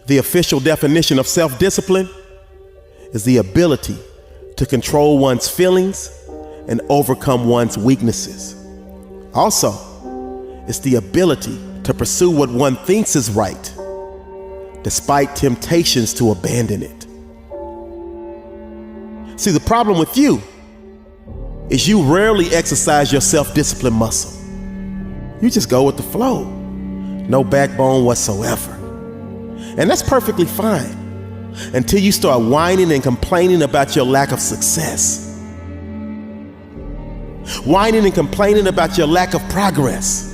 The official definition of self-discipline is the ability to control one's feelings and overcome one's weaknesses. Also, it's the ability to pursue what one thinks is right, despite temptations to abandon it. See, the problem with you is you rarely exercise your self-discipline muscle. You just go with the flow, no backbone whatsoever. And that's perfectly fine until you start whining and complaining about your lack of success. Whining and complaining about your lack of progress.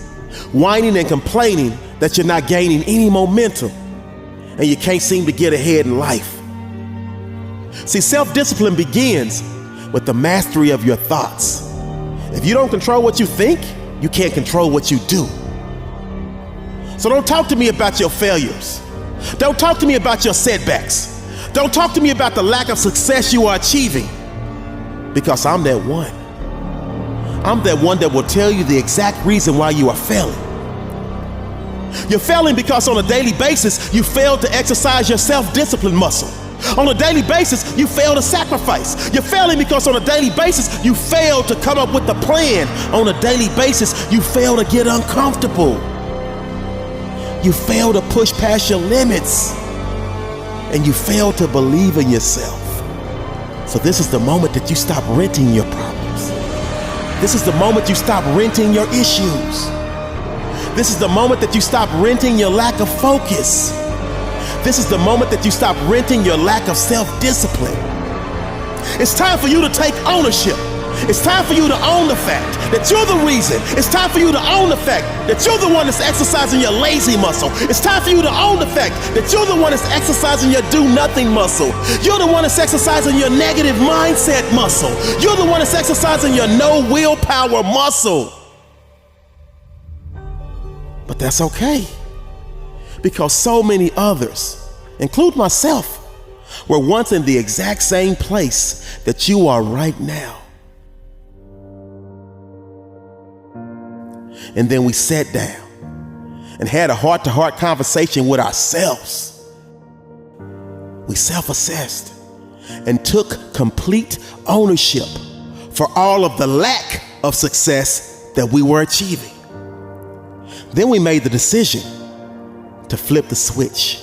Whining and complaining that you're not gaining any momentum and you can't seem to get ahead in life. See, self-discipline begins with the mastery of your thoughts. If you don't control what you think, you can't control what you do. So don't talk to me about your failures. Don't talk to me about your setbacks. Don't talk to me about the lack of success you are achieving, because I'm that one. I'm that one that will tell you the exact reason why you are failing. You're failing because on a daily basis, you fail to exercise your self-discipline muscle. On a daily basis, you fail to sacrifice. You're failing because on a daily basis, you fail to come up with a plan. On a daily basis, you fail to get uncomfortable. You fail to push past your limits. And you fail to believe in yourself. So this is the moment that you stop renting your problems. This is the moment you stop renting your issues. This is the moment that you stop renting your lack of focus. This is the moment that you stop renting your lack of self-discipline. It's time for you to take ownership. It's time for you to own the fact that you're the reason. It's time for you to own the fact that you're the one that's exercising your lazy muscle. It's time for you to own the fact that you're the one that's exercising your do-nothing muscle. You're the one that's exercising your negative mindset muscle. You're the one that's exercising your no willpower muscle. But that's okay, because so many others, include myself, were once in the exact same place that you are right now. And then we sat down and had a heart-to-heart conversation with ourselves. We self-assessed and took complete ownership for all of the lack of success that we were achieving. Then we made the decision to flip the switch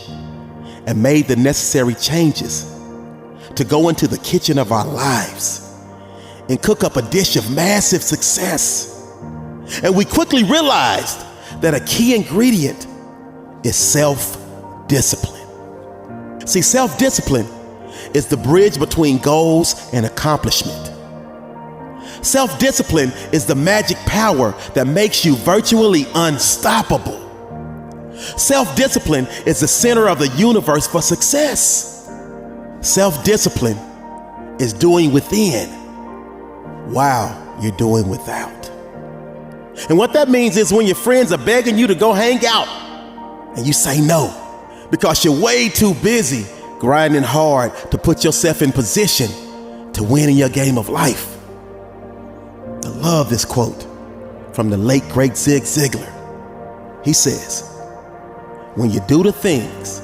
and made the necessary changes to go into the kitchen of our lives and cook up a dish of massive success. And we quickly realized that a key ingredient is self-discipline. See, self-discipline is the bridge between goals and accomplishment. Self-discipline is the magic power that makes you virtually unstoppable. Self-discipline is the center of the universe for success. Self-discipline is doing within while you're doing without. And what that means is when your friends are begging you to go hang out and you say no because you're way too busy grinding hard to put yourself in position to win in your game of life. I love this quote from the late great Zig Ziglar. He says, when you do the things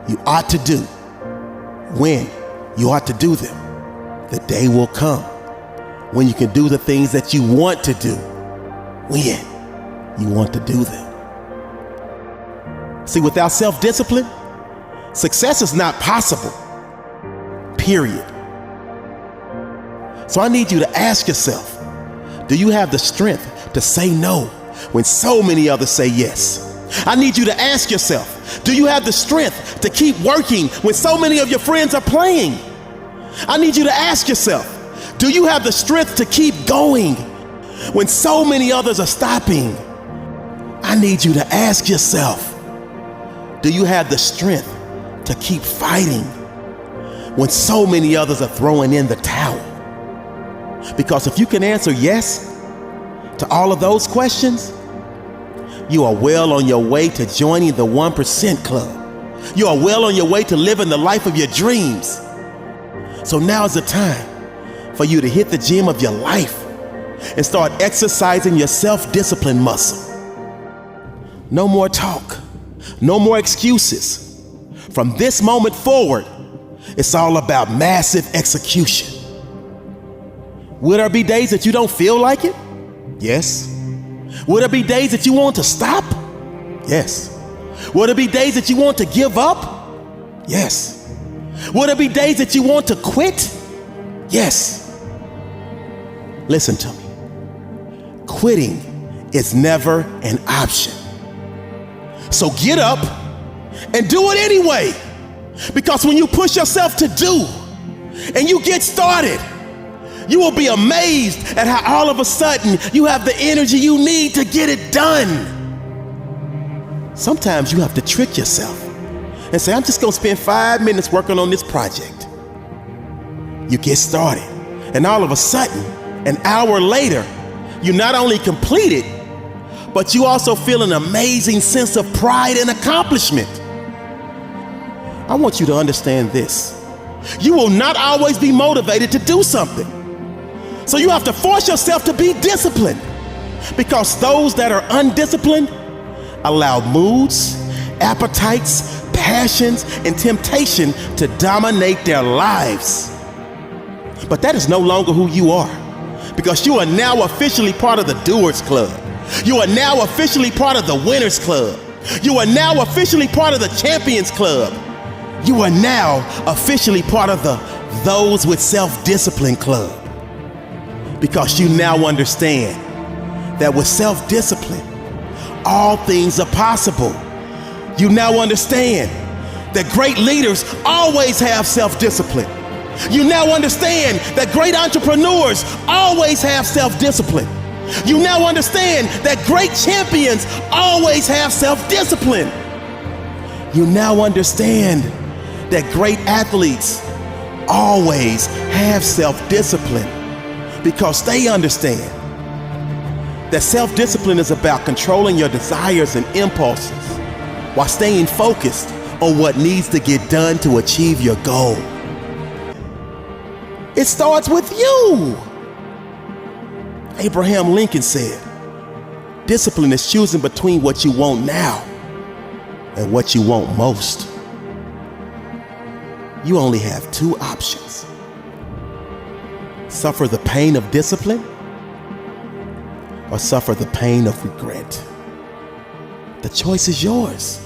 you ought to do, when you ought to do them, the day will come when you can do the things that you want to do, when you want to do them. See, without self-discipline, success is not possible, period. So I need you to ask yourself, do you have the strength to say no when so many others say yes? I need you to ask yourself, do you have the strength to keep working when so many of your friends are playing? I need you to ask yourself, do you have the strength to keep going when so many others are stopping? I need you to ask yourself, do you have the strength to keep fighting when so many others are throwing in the towel? Because if you can answer yes to all of those questions, you are well on your way to joining the 1% Club. You are well on your way to living the life of your dreams. So now is the time for you to hit the gym of your life and start exercising your self-discipline muscle. No more talk, no more excuses. From this moment forward, it's all about massive execution. Will there be days that you don't feel like it? Yes. Will there be days that you want to stop? Yes. Will there be days that you want to give up? Yes. Will there be days that you want to quit? Yes. Listen to me. Quitting is never an option. So get up and do it anyway. Because when you push yourself to do and you get started, you will be amazed at how all of a sudden you have the energy you need to get it done. Sometimes you have to trick yourself and say, I'm just gonna spend 5 minutes working on this project. You get started, and all of a sudden, an hour later, you not only complete it, but you also feel an amazing sense of pride and accomplishment. I want you to understand this. You will not always be motivated to do something. So you have to force yourself to be disciplined, because those that are undisciplined allow moods, appetites, passions, and temptation to dominate their lives. But that is no longer who you are, because you are now officially part of the Doers Club. You are now officially part of the Winners Club. You are now officially part of the Champions Club. You are now officially part of the Those with Self-Discipline Club. Because you now understand that with self-discipline, all things are possible. You now understand that great leaders always have self-discipline. You now understand that great entrepreneurs always have self-discipline. You now understand that great champions always have self-discipline. You now understand that great athletes always have self-discipline, because they understand that self-discipline is about controlling your desires and impulses while staying focused on what needs to get done to achieve your goal. It starts with you. Abraham Lincoln said, discipline is choosing between what you want now and what you want most. You only have two options. Suffer the pain of discipline or suffer the pain of regret. The choice is yours.